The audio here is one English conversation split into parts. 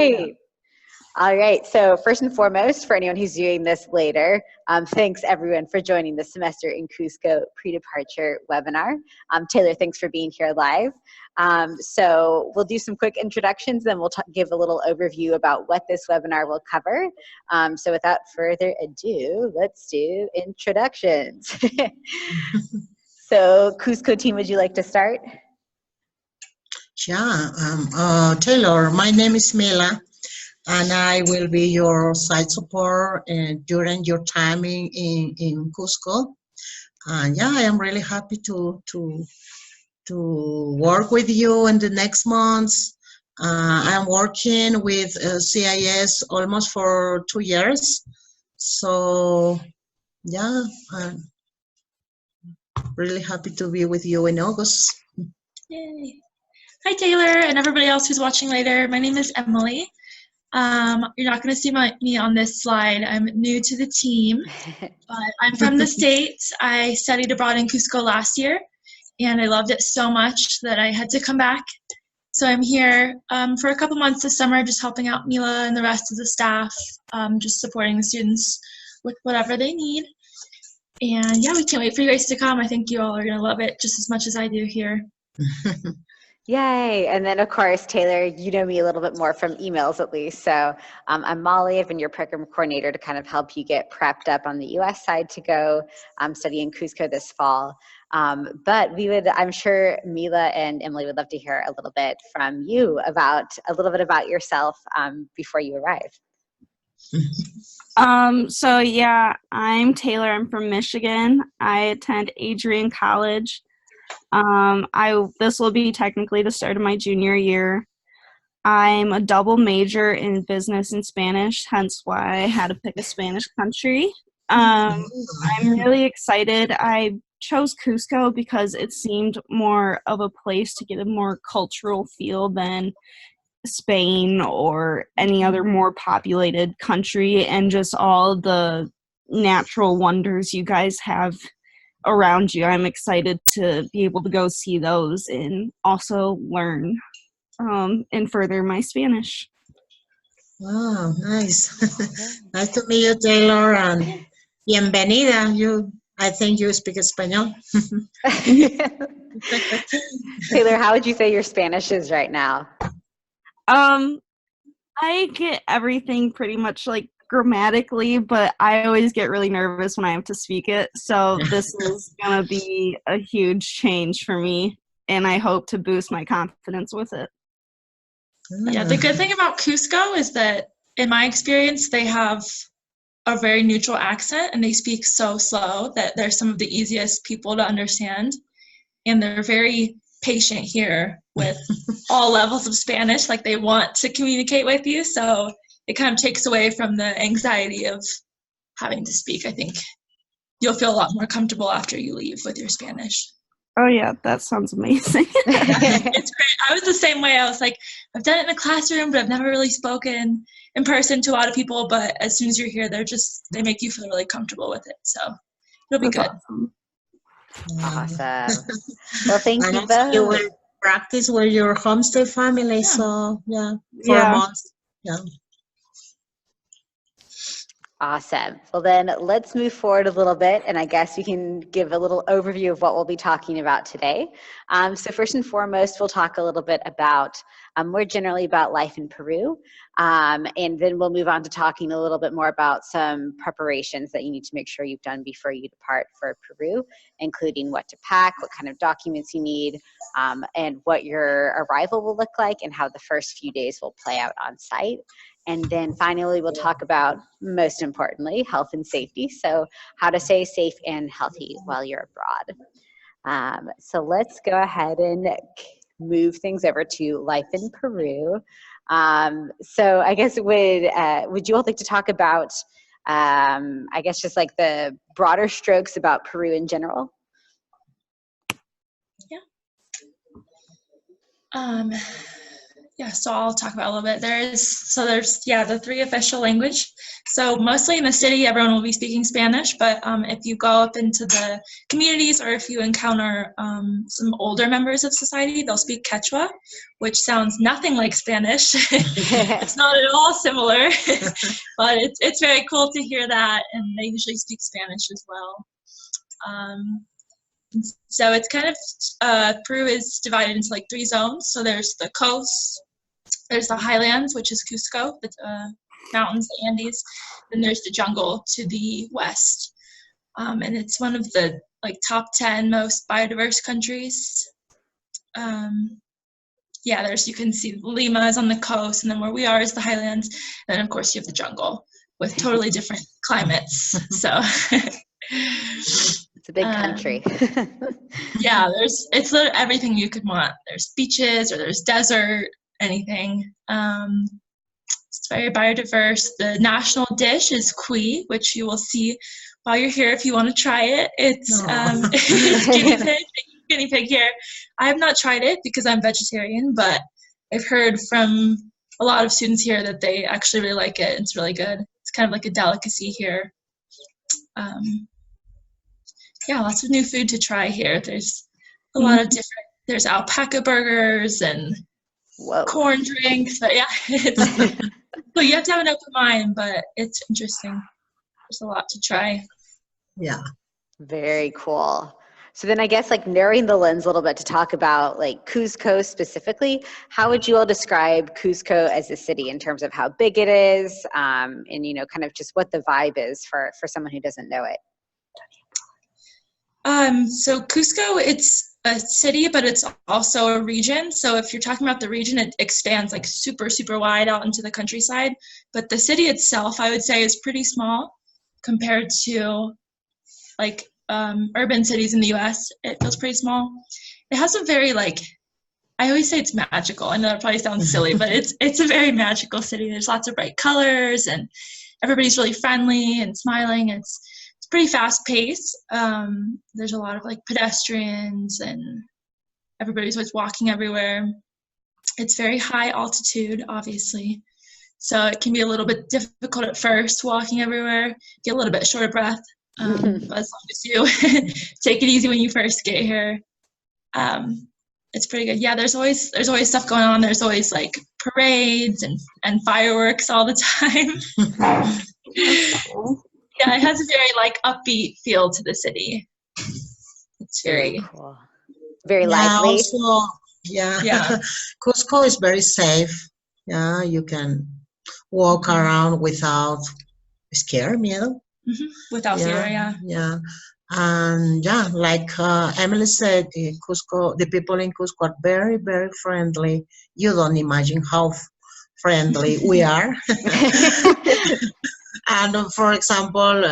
Great. All right. So first and foremost, for anyone who's viewing this later, thanks everyone for joining the Semester in Cusco Predeparture webinar. Taylor, thanks for being here live. So we'll do some quick introductions, then we'll give a little overview about what this webinar will cover. So without further ado, let's do introductions. So Cusco team, would you like to start? Yeah, Taylor, my name is Mila, and I will be your site support during your time in Cusco. And yeah, I am really happy to work with you in the next months. I'm working with CIS almost for 2 years. So yeah, I'm really happy to be with you in August. Yay. Hi, Taylor, and everybody else who's watching later. My name is Emily. You're not going to see me on this slide. I'm new to the team, but I'm from the States. I studied abroad in Cusco last year, and I loved it so much that I had to come back. So I'm here for a couple months this summer, just helping out Mila and the rest of the staff, just supporting the students with whatever they need. And yeah, we can't wait for you guys to come. I think you all are going to love it just as much as I do here. Yay. And then, of course, Taylor, you know me a little bit more from emails at least. So I'm Molly. I've been your program coordinator to kind of help you get prepped up on the U.S. side to go study in Cusco this fall. But I'm sure Mila and Emily would love to hear a little bit from you about yourself before you arrive. So yeah, I'm Taylor. I'm from Michigan. I attend Adrian College. This will be technically the start of my junior year. I'm a double major in business and Spanish, hence why I had to pick a Spanish country. I'm really excited. I chose Cusco because it seemed more of a place to get a more cultural feel than Spain or any other more populated country, and just all the natural wonders you guys have around you. I'm excited to be able to go see those and also learn and further my Spanish. Wow, nice. Nice to meet you, Taylor, and bienvenida. I think you speak Espanol. Taylor, how would you say your Spanish is right now? I get everything pretty much like grammatically, but I always get really nervous when I have to speak it. So this is going to be a huge change for me, and I hope to boost my confidence with it. Yeah, the good thing about Cusco is that, in my experience, they have a very neutral accent, and they speak so slow that they're some of the easiest people to understand. And they're very patient here with all levels of Spanish. Like, they want to communicate with you, so it kind of takes away from the anxiety of having to speak. I think you'll feel a lot more comfortable after you leave with your Spanish. Oh yeah, that sounds amazing. It's great. I was the same way. I was like, I've done it in a classroom, but I've never really spoken in person to a lot of people. But as soon as you're here, they make you feel really comfortable with it. So it'll be good. Awesome. Well, thank you both. You will practice with your homestay family, Yeah. so yeah, for a month. Yeah. Awesome. Well, then let's move forward a little bit, and I guess we can give a little overview of what we'll be talking about today. So first and foremost, we'll talk a little bit about more generally about life in Peru, and then we'll move on to talking a little bit more about some preparations that you need to make sure you've done before you depart for Peru, including what to pack, what kind of documents you need, and what your arrival will look like, and how the first few days will play out on site. And then finally, we'll talk about, most importantly, health and safety. So how to stay safe and healthy while you're abroad. So let's go ahead and move things over to life in Peru. So I guess would you all like to talk about, I guess, just like the broader strokes about Peru in general? Yeah, so I'll talk about a little bit. There's the three official language. So mostly in the city, everyone will be speaking Spanish, but if you go up into the communities or if you encounter some older members of society, they'll speak Quechua, which sounds nothing like Spanish. It's not at all similar, but it's very cool to hear that, and they usually speak Spanish as well. So it's kind of, Peru is divided into like 3 zones. So there's the coast, there's the highlands, which is Cusco, the mountains, the Andes. Then there's the jungle to the west. And it's one of the like top 10 most biodiverse countries. You can see Lima is on the coast, and then where we are is the highlands. And then of course you have the jungle with totally different climates. So it's a big country. It's literally everything you could want. There's beaches or there's desert, anything. It's very biodiverse. The national dish is cuy, which you will see while you're here if you want to try it. It's guinea pig here. I have not tried it because I'm vegetarian, but I've heard from a lot of students here that they actually really like it. It's really good. It's kind of like a delicacy here. Lots of new food to try here. There's a lot of different, there's alpaca burgers and corn drinks, but so you have to have an open mind, but it's interesting. There's a lot to try. Yeah. Very cool. So then I guess like narrowing the lens a little bit to talk about like Cusco specifically, how would you all describe Cusco as a city in terms of how big it is, and kind of just what the vibe is for someone who doesn't know it? So Cusco, it's a city, but it's also a region. So if you're talking about the region, it expands like super, super wide out into the countryside. But the city itself, I would say, is pretty small compared to like urban cities in the US. It feels pretty small. It has a very I always say it's magical. I know that probably sounds silly, but it's a very magical city. There's lots of bright colors and everybody's really friendly and smiling. It's pretty fast paced. There's a lot of pedestrians and everybody's always walking everywhere. It's very high altitude, obviously. So it can be a little bit difficult at first walking everywhere, get a little bit short of breath. But as long as you take it easy when you first get here, it's pretty good. Yeah, there's always stuff going on. There's always parades and fireworks all the time. Yeah, it has a very upbeat feel to the city. It's very cool. Very lively. Also, Cusco is very safe. Yeah, you can walk around without miedo. Without fear, Yeah. And like Emily said, Cusco, the people in Cusco are very, very friendly. You don't imagine how friendly we are. And for example,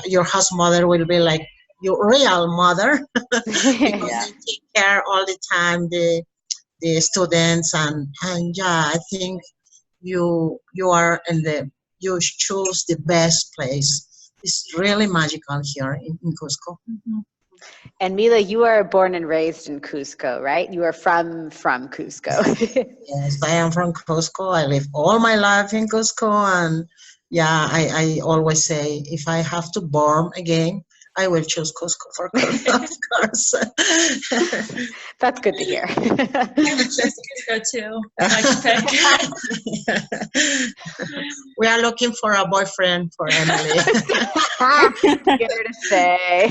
your house mother will be like your real mother because they take care all the time the students and I think you are you choose the best place. It's really magical here in Cusco. Mm-hmm. And Mila, you are born and raised in Cusco, right? You are from Cusco. Yes, I am from Cusco. I live all my life in Cusco, and I always say if I have to born again, I will choose Cusco for Cusco, of course. That's good to hear. I would choose Cusco too. We are looking for a boyfriend for Emily. Get her to stay.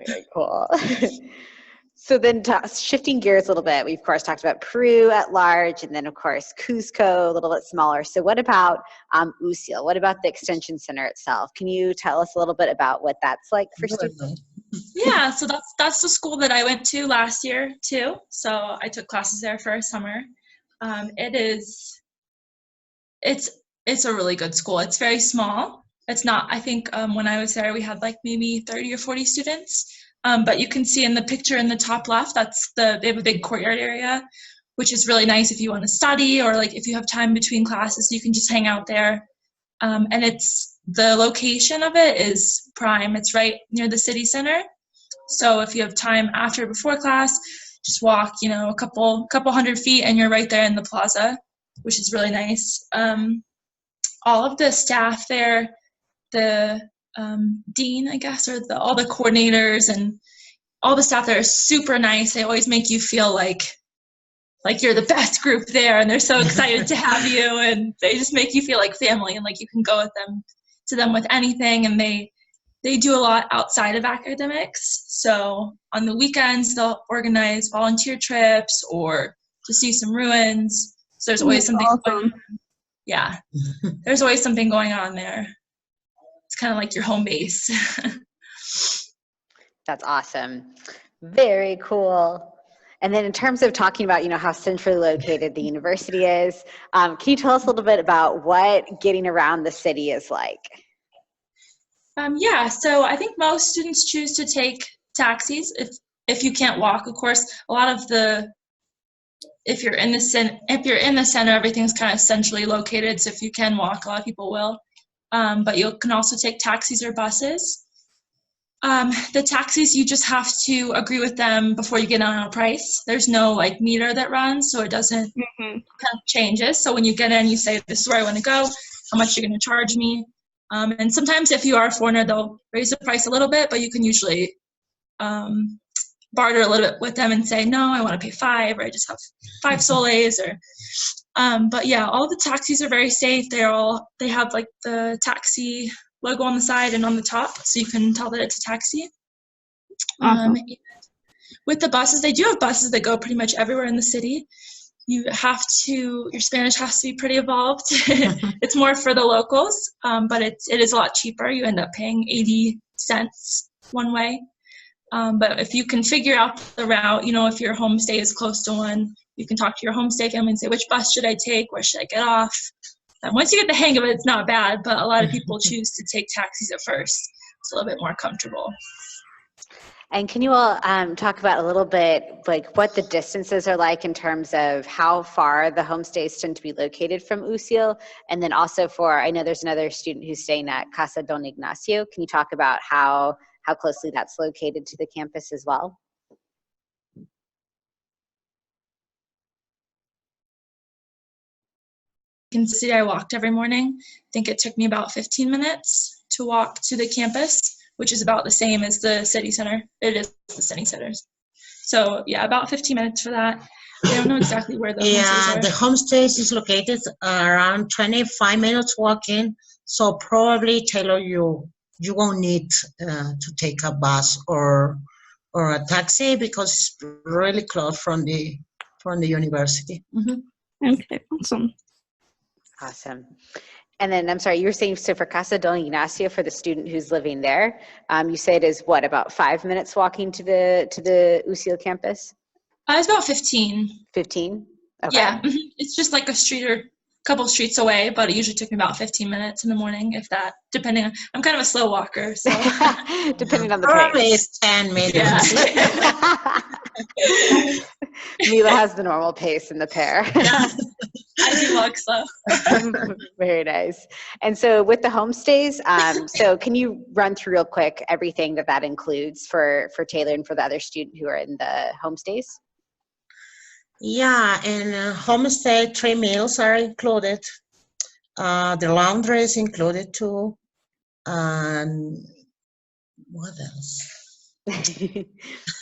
Very cool. So then shifting gears a little bit, we of course talked about Peru at large, and then of course Cusco, a little bit smaller. So what about UCIL? What about the Extension Center itself? Can you tell us a little bit about what that's like for students? Yeah, so that's the school that I went to last year too. So I took classes there for a summer. It's a really good school. It's very small. It's not, I think when I was there, we had maybe 30 or 40 students. But you can see in the picture in the top left, they have a big courtyard area, which is really nice if you want to study or if you have time between classes, you can just hang out there. And the location of it is prime. It's right near the city center. So if you have time after or before class, just walk, you know, a couple hundred feet and you're right there in the plaza, which is really nice. All of the staff there, the dean, I guess, or all the coordinators and all the staff there are super nice. They always make you feel like you're the best group there, and they're so excited to have you, and they just make you feel like family and like you can go to them with anything. And they do a lot outside of academics. So on the weekends, they'll organize volunteer trips or to see some ruins. So there's always something going on. Yeah, there's always something going on there. It's kind of like your home base. That's awesome. Very cool. And then in terms of talking about, you know, how centrally located the university is, can you tell us a little bit about what getting around the city is like? Yeah, so I think most students choose to take taxis if you can't walk. Of course, a lot of if you're in the center, everything's kind of centrally located. So if you can walk, a lot of people will. But you can also take taxis or buses. The taxis, you just have to agree with them before you get on a price. There's no like meter that runs, so it doesn't kind of changes. So when you get in, you say, this is where I want to go, how much you're going to charge me. And sometimes if you are a foreigner, they'll raise the price a little bit, but you can usually barter a little bit with them and say, no, I want to pay 5, or I just have 5 soles, or but yeah, all the taxis are very safe. They have like the taxi logo on the side and on the top, so you can tell that it's a taxi. Awesome. With the buses, they do have buses that go pretty much everywhere in the city. Your Spanish has to be pretty evolved. It's more for the locals, but it is a lot cheaper. You end up paying 80 cents one way. But if you can figure out the route, you know, if your homestay is close to one, you can talk to your homestay family and say, which bus should I take? Where should I get off? Once you get the hang of it, it's not bad, but a lot of people choose to take taxis at first. It's a little bit more comfortable. And can you all talk about a little bit like what the distances are like in terms of how far the homestays tend to be located from UCIL? And then also I know there's another student who's staying at Casa Don Ignacio. Can you talk about how closely that's located to the campus as well? In the city, I walked every morning. I think it took me about 15 minutes to walk to the campus, which is about the same as the city center. It is the city centers. So yeah, about 15 minutes for that. I don't know exactly where the homestays are. The homestays is located around 25 minutes walking. So probably, Taylor, you won't need to take a bus or a taxi because it's really close from the university. Okay, awesome. Awesome. And then, I'm sorry, you were saying, so for Casa Don Ignacio, for the student who's living there, you say it is what, about 5 minutes walking to the UCIL campus? It's about 15. 15? Okay. Yeah, it's just like a street or a couple streets away, but it usually took me about 15 minutes in the morning, if that, depending on, I'm kind of a slow walker, so. Depending on the Probably pace. it's 10 minutes. Yeah. Mila has the normal pace in the pair. Yeah. I do walk slow. Very nice. And so with the homestays, so can you run through real quick everything that includes for Taylor and for the other student who are in the homestays? Yeah, in homestay, 3 meals are included. The laundry is included too. And what else?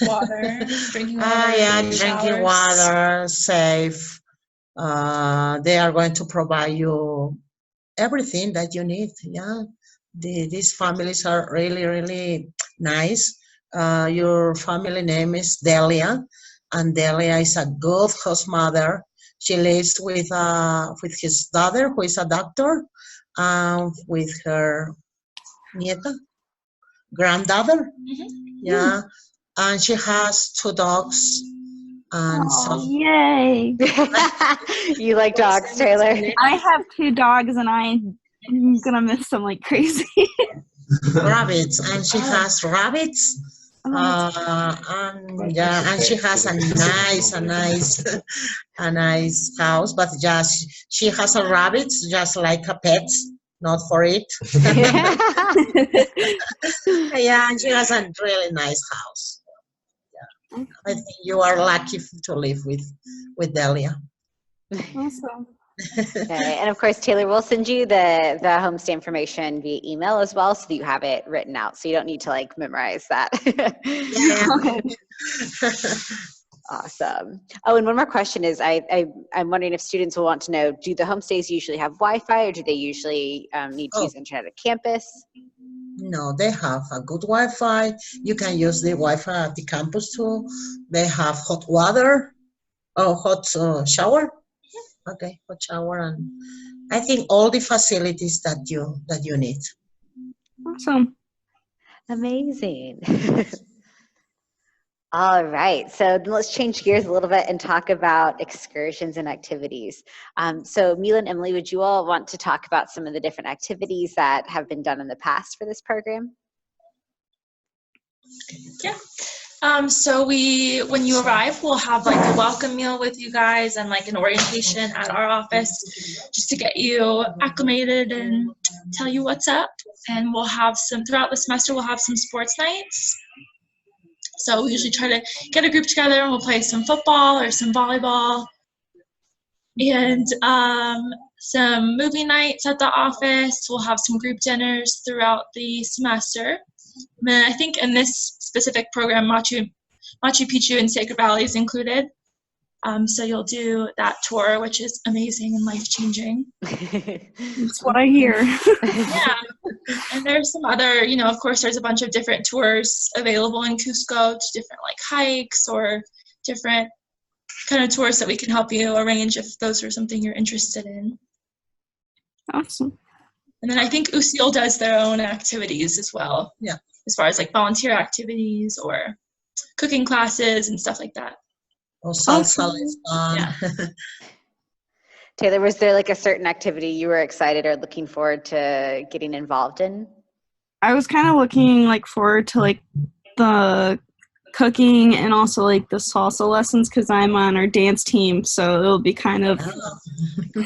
Water, drinking water. Yeah, showers. drinking water, safe. They are going to provide you everything that you need. Yeah, these families are really, really nice. Your family name is Delia, and Delia is a good host mother. She lives with his daughter, who is a doctor, with her nieta, granddaughter. Yeah, and she has 2 dogs. And yay! You like dogs, Taylor? I have 2 dogs, and I'm gonna miss them like crazy. Rabbits, and she has rabbits. And she has a nice house, but just she has a rabbits just like a pet, not for it. Yeah, and she has a really nice house. I think you are lucky to live with Delia. Awesome. Okay. And of course, Taylor will send you the homestay information via email as well, so that you have it written out, so you don't need to like memorize that. Yeah. Okay. Awesome. Oh, and one more question is, I'm wondering if students will want to know, do the homestays usually have Wi-Fi, or do they usually need to use internet at campus? No, they have a good Wi-Fi. You can use the Wi-Fi at the campus too. They have hot water or hot shower. Okay, hot shower, and I think all the facilities that you need. Awesome. Amazing. All right, so let's change gears a little bit and talk about excursions and activities. So Mila and Emily, would you all want to talk about some of the different activities that have been done in the past for this program? Yeah. So when you arrive, we'll have like a welcome meal with you guys and like an orientation at our office just to get you acclimated and tell you what's up. And we'll have throughout the semester, we'll have some sports nights. So we usually try to get a group together and we'll play some football or some volleyball. And some movie nights at the office. We'll have some group dinners throughout the semester. And then I think in this specific program, Machu Picchu and Sacred Valley is included. So you'll do that tour, which is amazing and life-changing. That's what I hear. Yeah. And there's some other, of course, there's a bunch of different tours available in Cusco, to different like hikes or different kind of tours that we can help you arrange if those are something you're interested in. Awesome. And then I think UCL does their own activities as well. Yeah. As far as like volunteer activities or cooking classes and stuff like that. Oh, salsa is fun. Yeah. Taylor, was there like a certain activity you were excited or looking forward to getting involved in? I was kind of looking like forward to like the cooking and also like the salsa lessons because I'm on our dance team, so it'll be kind of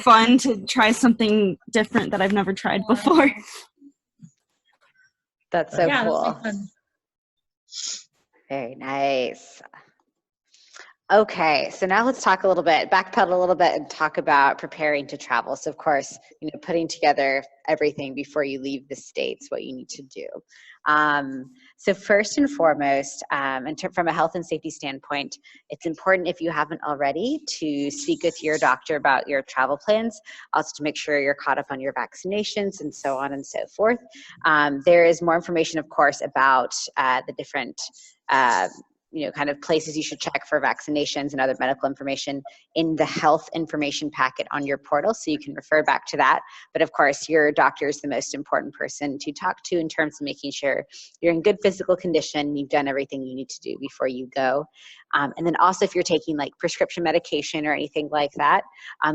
fun to try something different that I've never tried before. That's so cool. That'll be fun. Very nice. Okay, so now let's talk a little bit, backpedal a little bit and talk about preparing to travel. So of course, putting together everything before you leave the States, what you need to do. So first and foremost, from a health and safety standpoint, it's important, if you haven't already, to speak with your doctor about your travel plans, also to make sure you're caught up on your vaccinations and so on and so forth. There is more information, of course, about the different kind of places you should check for vaccinations and other medical information in the health information packet on your portal, so you can refer back to that. But of course, your doctor is the most important person to talk to in terms of making sure you're in good physical condition, you've done everything you need to do before you go. And then also, if you're taking like prescription medication or anything like that,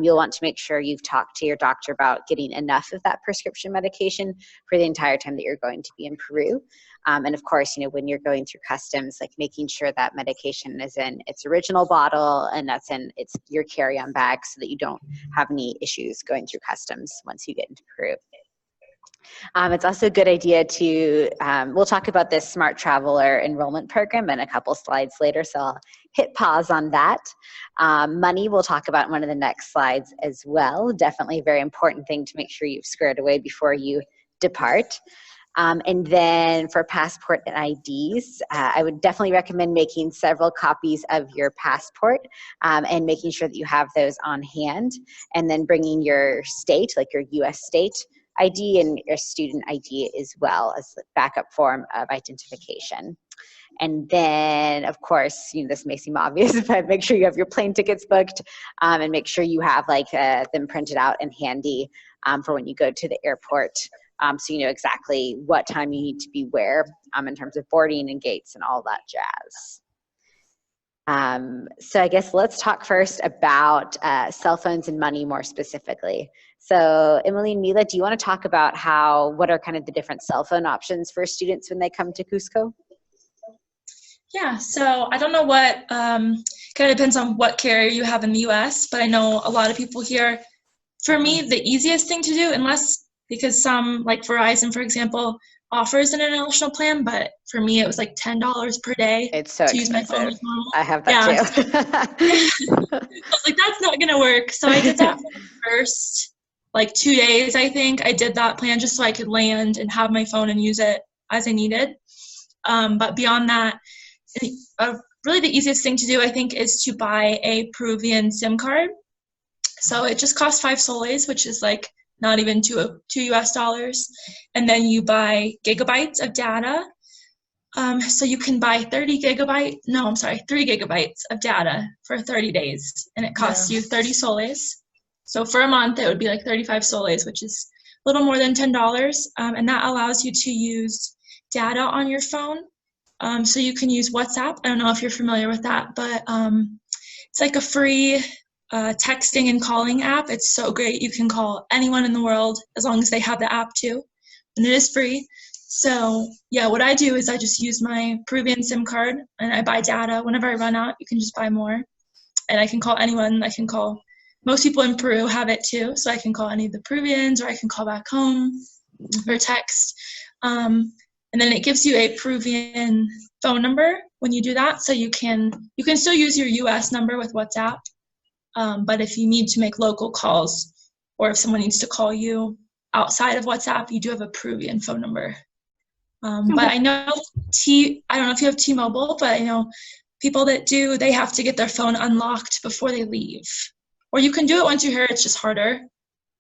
you'll want to make sure you've talked to your doctor about getting enough of that prescription medication for the entire time that you're going to be in Peru. And of course, when you're going through customs, like making sure that medication is in its original bottle and that's in your carry-on bag so that you don't have any issues going through customs once you get into Peru. It's also a good idea to, we'll talk about this Smart Traveler enrollment program in a couple slides later, so I'll hit pause on that. Money we'll talk about in one of the next slides as well. Definitely a very important thing to make sure you've squared away before you depart. And then for passport and IDs, I would definitely recommend making several copies of your passport and making sure that you have those on hand, and then bringing your state, like your US state ID and your student ID as well as the backup form of identification. And then, of course, this may seem obvious, but make sure you have your plane tickets booked and make sure you have them printed out and handy for when you go to the airport. So you know exactly what time you need to be where in terms of boarding and gates and all that jazz. So I guess let's talk first about cell phones and money more specifically. So Emily and Mila, do you want to talk about what are kind of the different cell phone options for students when they come to Cusco? Yeah, so I don't know what, kind of depends on what carrier you have in the US, but I know a lot of people here, for me, the easiest thing to do, because some, like Verizon, for example, offers an international plan, but for me it was like $10 per day. It's so to use my phone expensive. as normal. I have that too. I was like, that's not gonna work. So I did that for the first like 2 days, I think. I did that plan just so I could land and have my phone and use it as I needed. But beyond that, really the easiest thing to do, I think, is to buy a Peruvian SIM card. So it just costs 5 soles, which is like not even $2 US. And then you buy gigabytes of data. So you can buy 3 gigabytes of data for 30 days, and it costs you 30 soles. So for a month, it would be like 35 soles, which is a little more than $10. And that allows you to use data on your phone. So you can use WhatsApp. I don't know if you're familiar with that, but it's like a free texting and calling app. It's so great. You can call anyone in the world as long as they have the app too, and it is free. So yeah, what I do is I just use my Peruvian SIM card and I buy data. Whenever I run out, you can just buy more, and I can call anyone. I can call, most people in Peru have it too, so I can call any of the Peruvians, or I can call back home or text. And then it gives you a Peruvian phone number when you do that, so you can still use your US number with WhatsApp. But if you need to make local calls, or if someone needs to call you outside of WhatsApp, you do have a Peruvian phone number. But I know I don't know if you have T-Mobile, but I know people that do, they have to get their phone unlocked before they leave. Or you can do it once you're here, it's just harder.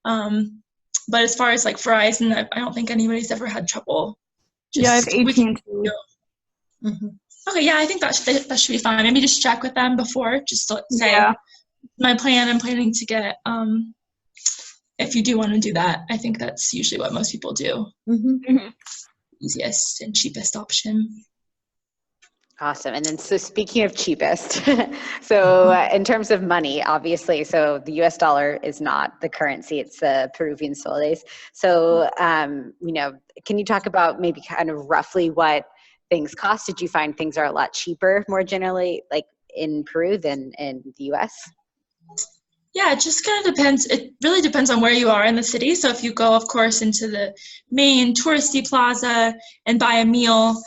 But as far as like Verizon, I don't think anybody's ever had trouble. I have AT&T. Okay, yeah, I think that should be fine. Maybe just check with them before, just to say, my plan, I'm planning to get, if you do want to do that, I think that's usually what most people do. Easiest and cheapest option. Awesome. And then, so speaking of cheapest, so in terms of money, obviously, so the US dollar is not the currency, it's the Peruvian soles. So, can you talk about maybe kind of roughly what things cost? Did you find things are a lot cheaper more generally, like in Peru than in the US? Yeah, it just kind of depends. It really depends on where you are in the city. So if you go, of course, into the main touristy plaza and buy a meal,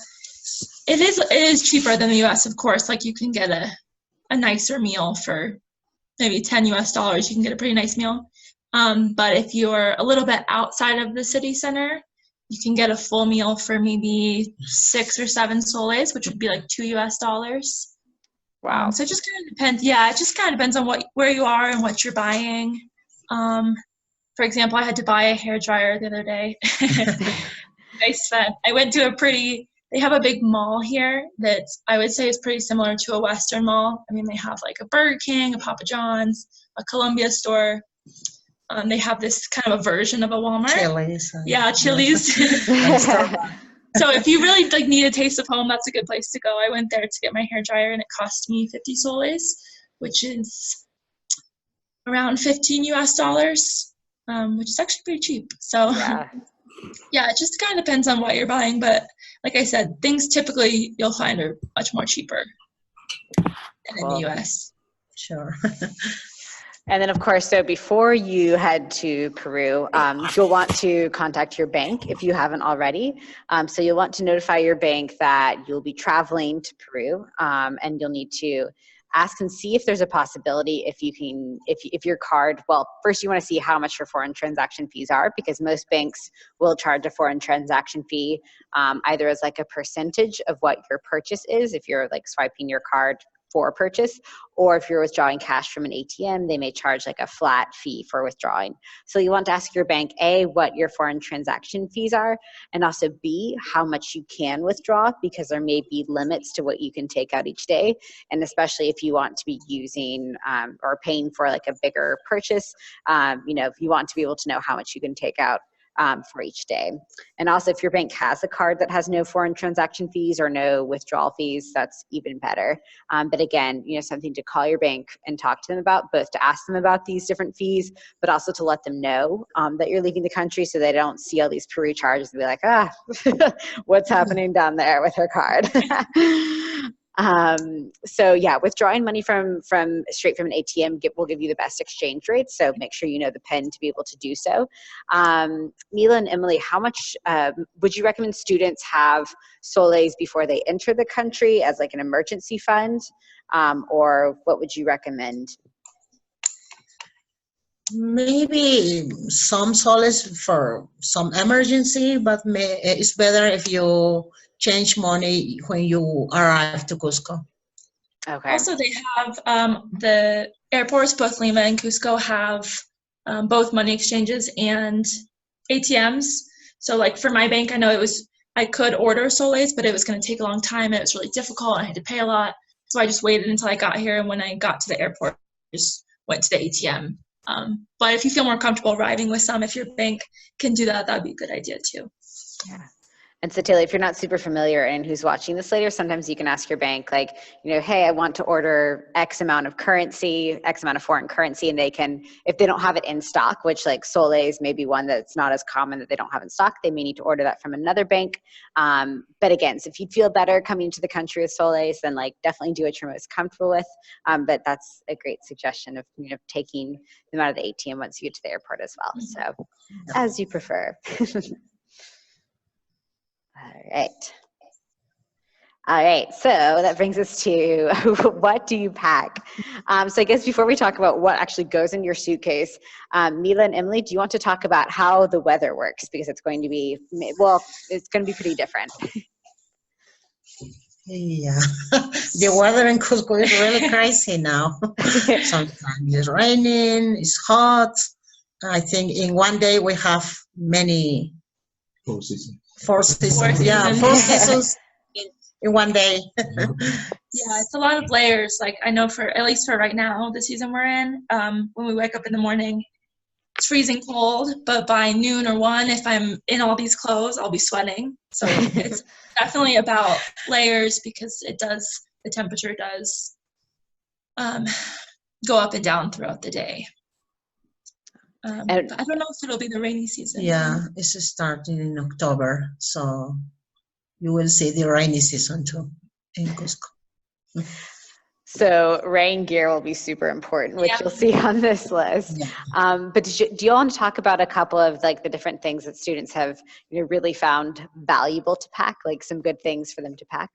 it is cheaper than the US, of course. Like you can get a nicer meal for maybe $10 US. You can get a pretty nice meal. But if you're a little bit outside of the city center, you can get a full meal for maybe 6 or 7 soles, which would be like $2 US. Wow. So it just kind of depends. Yeah, it just kind of depends on where you are and what you're buying. For example, I had to buy a hairdryer the other day. I went to they have a big mall here that I would say is pretty similar to a Western mall. I mean, they have like a Burger King, a Papa John's, a Columbia store. They have this kind of a version of a Walmart. Chili's. Yeah, Chili's. So if you really like need a taste of home, that's a good place to go. I went there to get my hairdryer, and it cost me 50 soles, which is around $15 US, which is actually pretty cheap. So yeah, it just kind of depends on what you're buying. But like I said, things typically you'll find are much more cheaper than in the US. Sure. And then, of course, so before you head to Peru, you'll want to contact your bank if you haven't already. So you'll want to notify your bank that you'll be traveling to Peru, and you'll need to ask and see if there's a possibility if your card, well, first you want to see how much your foreign transaction fees are, because most banks will charge a foreign transaction fee either as like a percentage of what your purchase is, if you're like swiping your card for a purchase, or if you're withdrawing cash from an ATM, they may charge like a flat fee for withdrawing. So you want to ask your bank, A, what your foreign transaction fees are, and also B, how much you can withdraw, because there may be limits to what you can take out each day. And especially if you want to be using or paying for like a bigger purchase, if you want to be able to know how much you can take out for each day. And also, if your bank has a card that has no foreign transaction fees or no withdrawal fees, that's even better. But again, something to call your bank and talk to them about, both to ask them about these different fees, but also to let them know that you're leaving the country, so they don't see all these Peru charges and be like, what's happening down there with her card? So yeah, withdrawing money from straight from an ATM will give you the best exchange rates. So make sure you know the PIN to be able to do so. Mila and Emily, how much would you recommend students have soles before they enter the country as like an emergency fund, or what would you recommend? Maybe some solace for some emergency, but it's better if you change money when you arrive to Cusco. Okay. Also, they have the airports, both Lima and Cusco, have both money exchanges and ATMs. So, like for my bank, I know I could order soles, but it was going to take a long time and it was really difficult. I had to pay a lot, so I just waited until I got here. And when I got to the airport, I just went to the ATM. But if you feel more comfortable arriving with some, if your bank can do that, that'd be a good idea too. Yeah. And so Taylor, if you're not super familiar and who's watching this later, sometimes you can ask your bank, like, hey, I want to order X amount of currency, X amount of foreign currency, and they can, if they don't have it in stock, which like soles may be one that's not as common that they don't have in stock, they may need to order that from another bank. But again, so if you feel better coming to the country with soles, then like definitely do what you're most comfortable with. But that's a great suggestion of taking them out of the ATM once you get to the airport as well. So as you prefer. All right, so that brings us to what do you pack? So I guess before we talk about what actually goes in your suitcase, Mila and Emily, do you want to talk about how the weather works? Because it's going to be, well, it's going to be pretty different. Yeah, the weather in Cusco is really crazy now. Sometimes it's raining, it's hot. I think in one day we have many. 4 seasons. 4 seasons. Yeah, 4 seasons in one day. Yeah, it's a lot of layers. Like I know at least for right now, the season we're in, when we wake up in the morning, it's freezing cold, but by noon or 1, if I'm in all these clothes, I'll be sweating. So it's definitely about layers because the temperature does go up and down throughout the day. But I don't know if it'll be the rainy season. Yeah, it's starting in October, so you will see the rainy season too in Cusco. So rain gear will be super important, which you'll see on this list. Yeah. But do you all want to talk about a couple of like the different things that students have really found valuable to pack, like some good things for them to pack?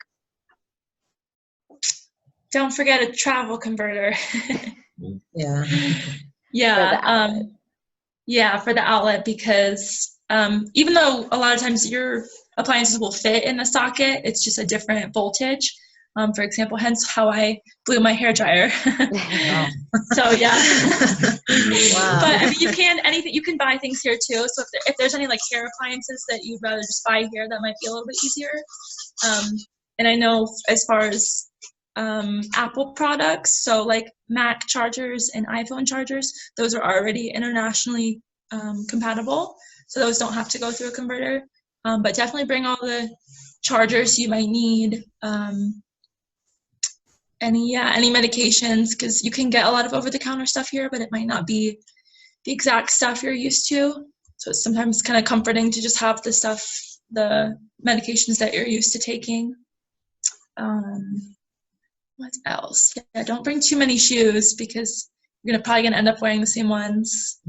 Don't forget a travel converter. Yeah. Yeah. For the outlet, because even though a lot of times your appliances will fit in the socket, it's just a different voltage. For example, hence how I blew my hair dryer. So yeah. Wow. But I mean, you can buy things here too. So if there's any like hair appliances that you'd rather just buy here, that might be a little bit easier. And I know as far as Apple products, so like Mac chargers and iPhone chargers, those are already internationally compatible, so those don't have to go through a converter. But definitely bring all the chargers you might need, any medications, because you can get a lot of over-the-counter stuff here, but it might not be the exact stuff you're used to. So it's sometimes kind of comforting to just have the medications that you're used to taking. What else? Yeah, don't bring too many shoes because you're probably gonna end up wearing the same ones.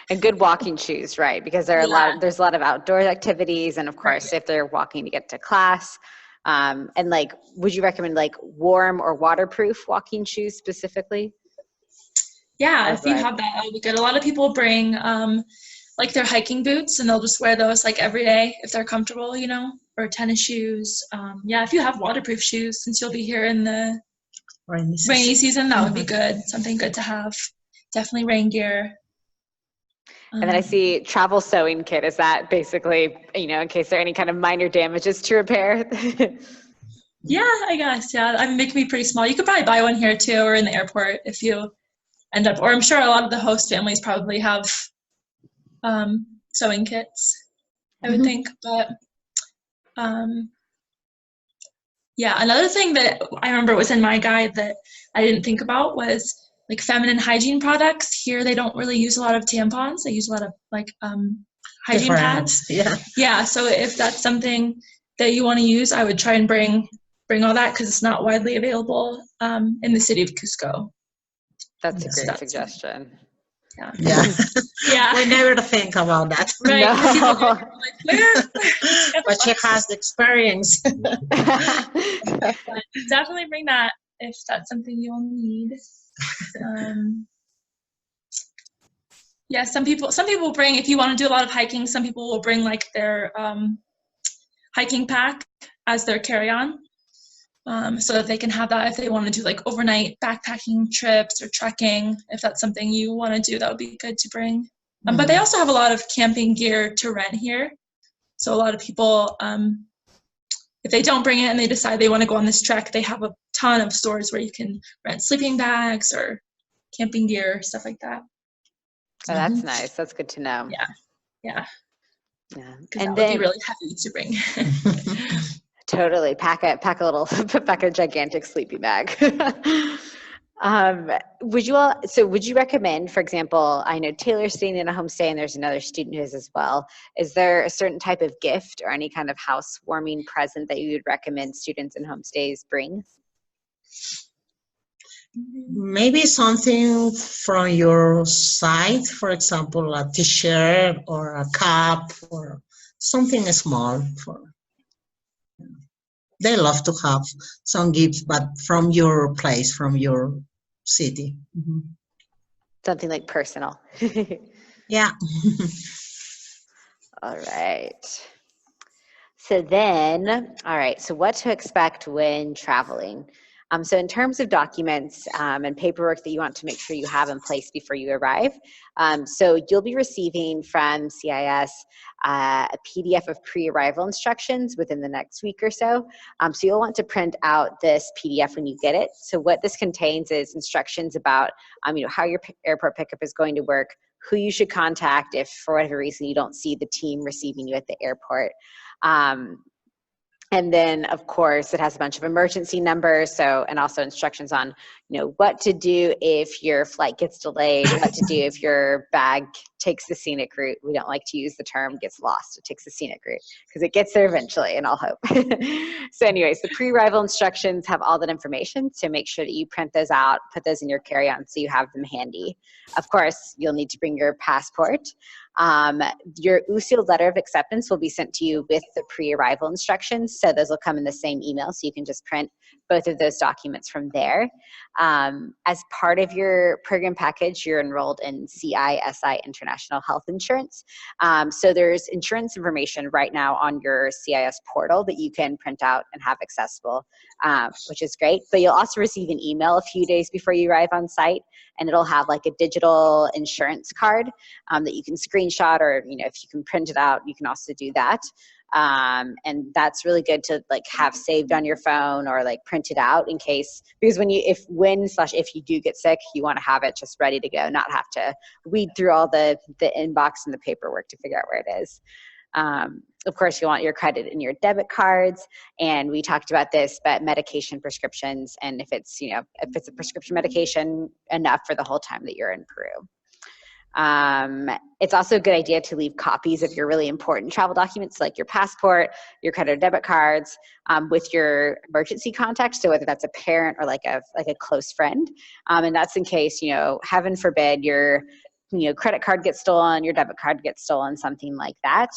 And good walking shoes, right? Because there's a lot of outdoor activities, and of course, if they're walking to get to class. And like, would you recommend like warm or waterproof walking shoes specifically? Yeah, if you have that, that would be good. A lot of people bring like their hiking boots, and they'll just wear those like every day if they're comfortable, or tennis shoes. If you have waterproof shoes, since you'll be here in the rainy season, that would be good. Something good to have. Definitely rain gear. And then I see travel sewing kit. Is that basically, in case there are any kind of minor damages to repair? Yeah, I guess. Yeah, I mean, they can be pretty small. You could probably buy one here too, or in the airport if you end up. Or I'm sure a lot of the host families probably have sewing kits, I would think. But another thing that I remember was in my guide that I didn't think about was like feminine hygiene products. Here they don't really use a lot of tampons. They use a lot of like hygiene pads. Yeah. Yeah. So if that's something that you want to use, I would try and bring bring all that because it's not widely available in the city of Cusco. That's a So great suggestion. Yeah. Yeah. Yeah. We never think about that. Right. No. Because people go, like, where? But she has the experience. But definitely bring that if that's something you'll need. Yeah, some people bring, if you want to do a lot of hiking, some people will bring like their hiking pack as their carry-on, so that they can have that if they want to do like overnight backpacking trips or trekking. If that's something you want to do, that would be good to bring. But they also have a lot of camping gear to rent here. So a lot of people, if they don't bring it and they decide they want to go on this trek, they have a ton of stores where you can rent sleeping bags or camping gear, stuff like that. Oh, that's nice. That's good to know. Yeah. Yeah. Yeah. And that would be really heavy to bring. Totally. Pack a gigantic sleeping bag. Would you recommend, for example, I know Taylor's staying in a homestay and there's another student who is as well. Is there a certain type of gift or any kind of housewarming present that you would recommend students in homestays bring? Maybe something from your site, for example, a t-shirt or a cup or something small. They love to have some gifts, but from your place, from your city. Something like personal. Yeah. All right. So what to expect when traveling? So in terms of documents and paperwork that you want to make sure you have in place before you arrive, so you'll be receiving from CIS a PDF of pre-arrival instructions within the next week or so. So you'll want to print out this PDF when you get it. So what this contains is instructions about how your airport pickup is going to work, who you should contact if for whatever reason you don't see the team receiving you at the airport. And then, of course, it has a bunch of emergency numbers, and also instructions on, what to do if your flight gets delayed, what to do if your bag takes the scenic route. We don't like to use the term gets lost. It takes the scenic route because it gets there eventually, in all hope. So anyways, the pre-arrival instructions have all that information, so make sure that you print those out, put those in your carry-on so you have them handy. Of course, you'll need to bring your passport. Your USIL letter of acceptance will be sent to you with the pre-arrival instructions, so those will come in the same email, so you can just print both of those documents from there. As part of your program package, you're enrolled in CISI International Health Insurance. So there's insurance information right now on your CIS portal that you can print out and have accessible, which is great. But you'll also receive an email a few days before you arrive on site, and it'll have like a digital insurance card that you can screenshot, or if you can print it out, you can also do that. And that's really good to have saved on your phone or print it out in case, because if you do get sick, you want to have it just ready to go, not have to weed through all the inbox and the paperwork to figure out where it is. Of course, you want your credit and your debit cards, and we talked about this, but medication prescriptions, and if it's a prescription medication, enough for the whole time that you're in Peru. It's also a good idea to leave copies of your really important travel documents, like your passport, your credit or debit cards, with your emergency contact. So whether that's a parent or like a close friend, and that's in case, heaven forbid, your credit card gets stolen, your debit card gets stolen, something like that.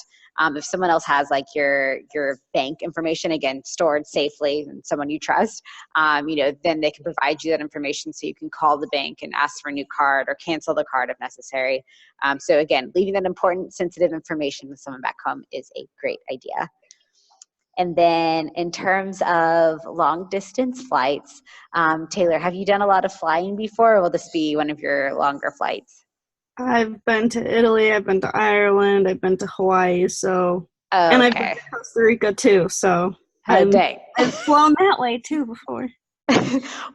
If someone else has your bank information, again, stored safely, and someone you trust, then they can provide you that information so you can call the bank and ask for a new card or cancel the card if necessary. So again, leaving that important, sensitive information with someone back home is a great idea. And then in terms of long distance flights, Taylor, have you done a lot of flying before, or will this be one of your longer flights? I've been to Italy, I've been to Ireland, I've been to Hawaii, and I've been to Costa Rica too, so dang. I've flown that way too before.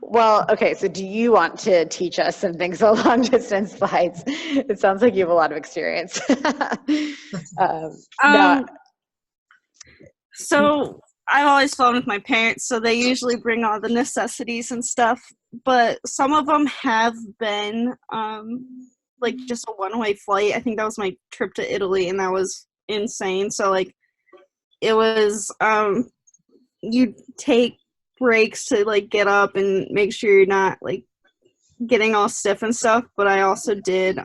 Well, okay, so do you want to teach us some things on long distance flights? It sounds like you have a lot of experience. So I've always flown with my parents, so they usually bring all the necessities and stuff, but some of them have been just a one-way flight. I think that was my trip to Italy, and that was insane. So it was you take breaks to like get up and make sure you're not like getting all stiff and stuff. But I also did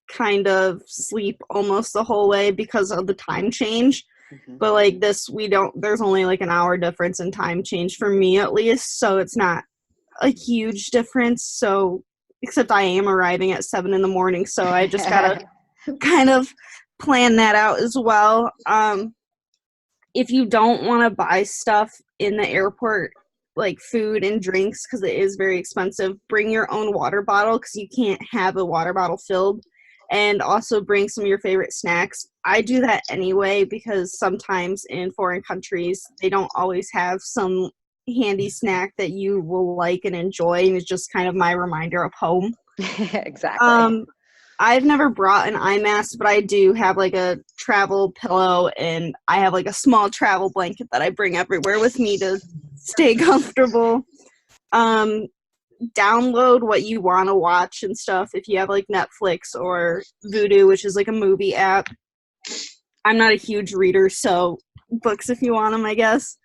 kind of sleep almost the whole way because of the time change. But like this, there's only like an hour difference in time change for me at least, so it's not a huge difference. So except I am arriving at 7 a.m, so I just gotta kind of plan that out as well. If you don't want to buy stuff in the airport, like food and drinks, because it is very expensive, bring your own water bottle because you can't have a water bottle filled. And also bring some of your favorite snacks. I do that anyway because sometimes in foreign countries, they don't always have some handy snack that you will like and enjoy, and it's just kind of my reminder of home. Exactly. I've never brought an eye mask, but I do have like a travel pillow, and I have like a small travel blanket that I bring everywhere with me to stay comfortable. Download what you want to watch and stuff if you have like Netflix or Vudu, which is like a movie app. I'm not a huge reader, so books if you want them, I guess.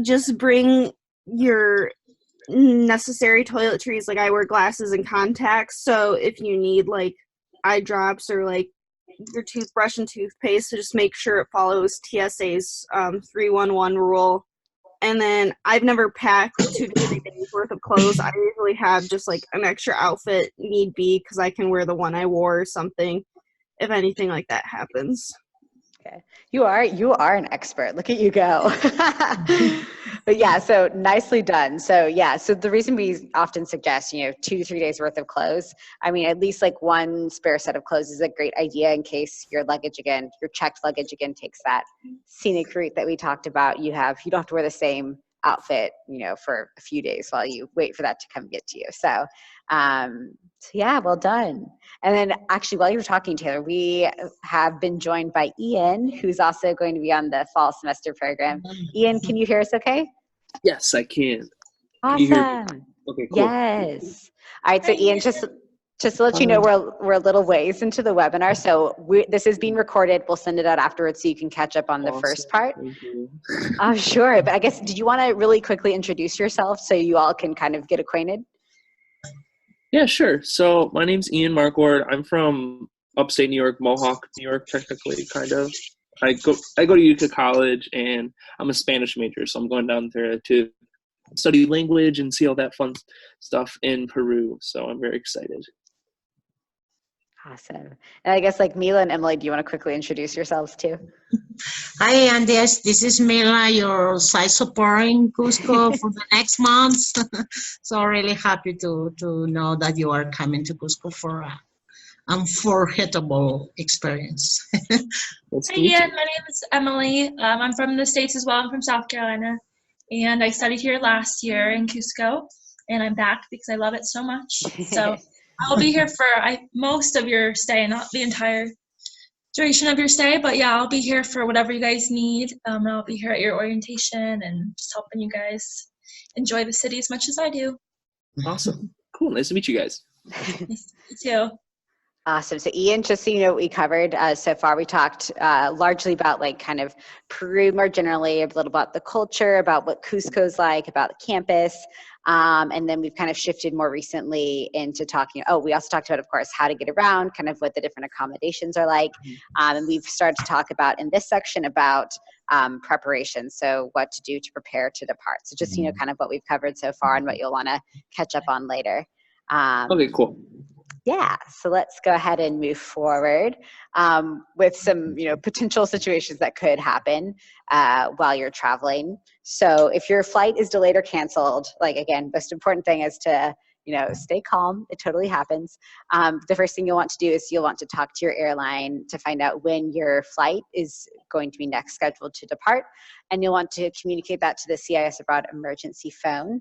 Just bring your necessary toiletries. Like I wear glasses and contacts, so if you need like eye drops or like your toothbrush and toothpaste, so just make sure it follows TSA's 311 rule. And then I've never packed 2 to 3 days worth of clothes. I usually have just like an extra outfit need be because I can wear the one I wore or something if anything like that happens. Okay. You are an expert. Look at you go. But yeah, so nicely done. So yeah, so the reason we often suggest, 2 to 3 days worth of clothes, I mean, at least like one spare set of clothes is a great idea in case your checked luggage again takes that scenic route that we talked about. You don't have to wear the same outfit, for a few days while you wait for that to come get to you. So yeah, well done. And then actually, while you were talking, Taylor, we have been joined by Ian, who's also going to be on the fall semester program. Ian, can you hear us okay? Yes, I can. Awesome. Can you hear me? Okay, cool. Yes. All right, so Ian, just to let you know, we're a little ways into the webinar, so this is being recorded. We'll send it out afterwards so you can catch up on the first part. Thank you. Sure, but I guess, did you want to really quickly introduce yourself so you all can kind of get acquainted? Yeah, sure. So my name's Ian Marquardt. I'm from upstate New York, Mohawk, New York, technically, kind of. I go to Utica College, and I'm a Spanish major, so I'm going down there to study language and see all that fun stuff in Peru. So I'm very excited. Awesome. And I guess like Mila and Emily, do you want to quickly introduce yourselves too? Hi, and this is Mila, your site support in Cusco for the next month. So really happy to know that you are coming to Cusco for an unforgettable experience. Hi, Ian. My name is Emily. I'm from the States as well. I'm from South Carolina. And I studied here last year in Cusco. And I'm back because I love it so much. So I'll be here for most of your stay, not the entire duration of your stay, but yeah, I'll be here for whatever you guys need. I'll be here at your orientation and just helping you guys enjoy the city as much as I do. Awesome. Cool. Nice to meet you guys. Nice to meet you too. Awesome. So Ian, just so you know what we covered so far, we talked largely about like kind of Peru more generally, a little about the culture, about what Cusco's like, about the campus. And then we've kind of shifted more recently into talking, we also talked about, of course, how to get around, kind of what the different accommodations are like. And we've started to talk about in this section about preparation. So what to do to prepare to depart. So just, kind of what we've covered so far and what you'll want to catch up on later. Okay, cool. Yeah, so let's go ahead and move forward with some, potential situations that could happen while you're traveling. So if your flight is delayed or canceled, like again, most important thing is to, stay calm. It totally happens. The first thing you'll want to do is you'll want to talk to your airline to find out when your flight is going to be next scheduled to depart. and you'll want to communicate that to the CIS Abroad emergency phone.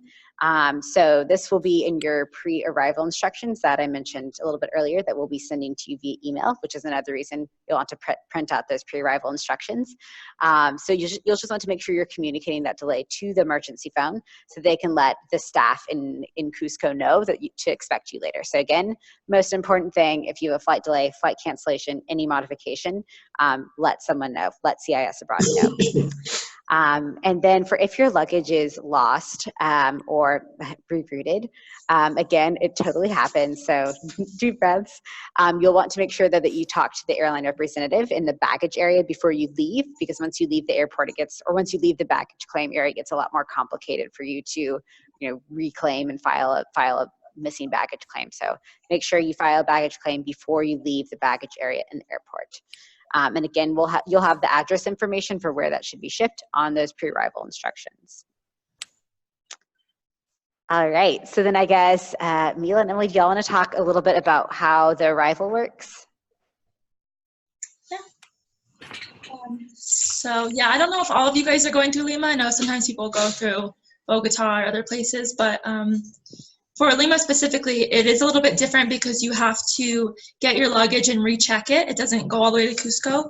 So this will be in your pre-arrival instructions that I mentioned a little bit earlier that we'll be sending to you via email, which is another reason you'll want to print out those pre-arrival instructions. So you'll just want to make sure you're communicating that delay to the emergency phone so they can let the staff in Cusco know that to expect you later. So again, most important thing, if you have a flight delay, flight cancellation, any modification, let someone know, let CIS Abroad know. And then for if your luggage is lost or rerouted, again, it totally happens. So deep breaths. You'll want to make sure that you talk to the airline representative in the baggage area before you leave, because once you leave the airport, once you leave the baggage claim area, it gets a lot more complicated for you to, reclaim and file a missing baggage claim. So make sure you file a baggage claim before you leave the baggage area in the airport. And again, you'll have the address information for where that should be shipped on those pre-arrival instructions. All right, so then I guess, Mila and Emily, do y'all want to talk a little bit about how the arrival works? Yeah. So yeah, I don't know if all of you guys are going through Lima. I know sometimes people go through Bogota or other places, but for Lima specifically, it is a little bit different because you have to get your luggage and recheck it. It doesn't go all the way to Cusco.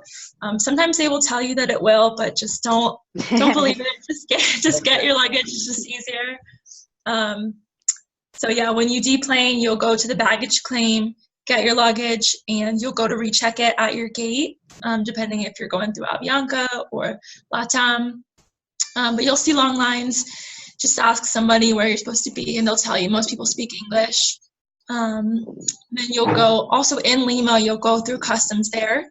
Sometimes they will tell you that it will, but just don't believe it. Just get your luggage. It's just easier. So yeah, when you deplane, you'll go to the baggage claim, get your luggage, and you'll go to recheck it at your gate, depending if you're going through Avianca or LATAM. But you'll see long lines. Just ask somebody where you're supposed to be, and they'll tell you. Most people speak English. Then you'll go, also in Lima, you'll go through customs there.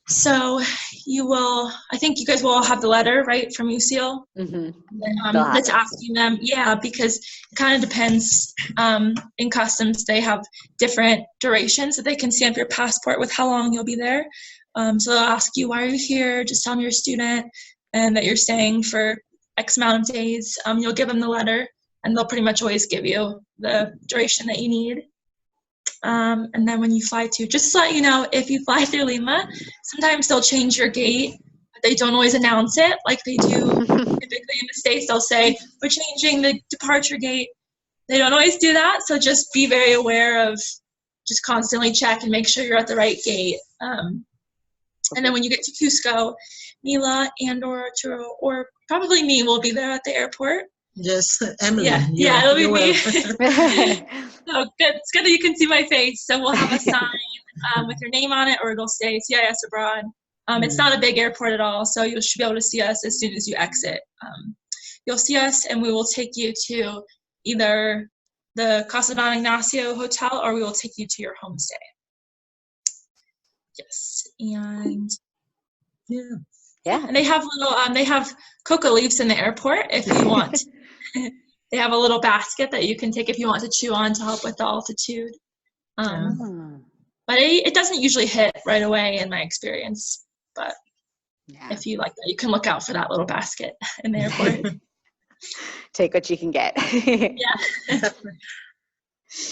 So you will, I think you guys will all have the letter, right, from UCL? Mm-hmm. That's asking them, yeah, because it kind of depends. In customs, they have different durations that they can stamp your passport with how long you'll be there. So they'll ask you, why are you here? Just tell them you're a student and that you're staying for X amount of days. You'll give them the letter, and they'll pretty much always give you the duration that you need. And then when you fly to, just to let you know, if you fly through Lima, sometimes they'll change your gate, but they don't always announce it like they do typically in the States. They'll say, we're changing the departure gate. They don't always do that, so just be very aware of, just constantly check and make sure you're at the right gate. And then when you get to Cusco, Mila and or probably me will be there at the airport. Yes, Emily. Yeah, it'll be me. So good. It's good that you can see my face. So we'll have a sign with your name on it, or it'll say CIS Abroad. It's not a big airport at all, so you should be able to see us as soon as you exit. You'll see us, and we will take you to either the Casa Don Ignacio Hotel, or we will take you to your homestay. Yes, and yeah, and they have little they have coca leaves in the airport if you want. They have a little basket that you can take if you want to chew on to help with the altitude. But it doesn't usually hit right away in my experience. But if you like that, you can look out for that little basket in the airport. Take what you can get. Yeah.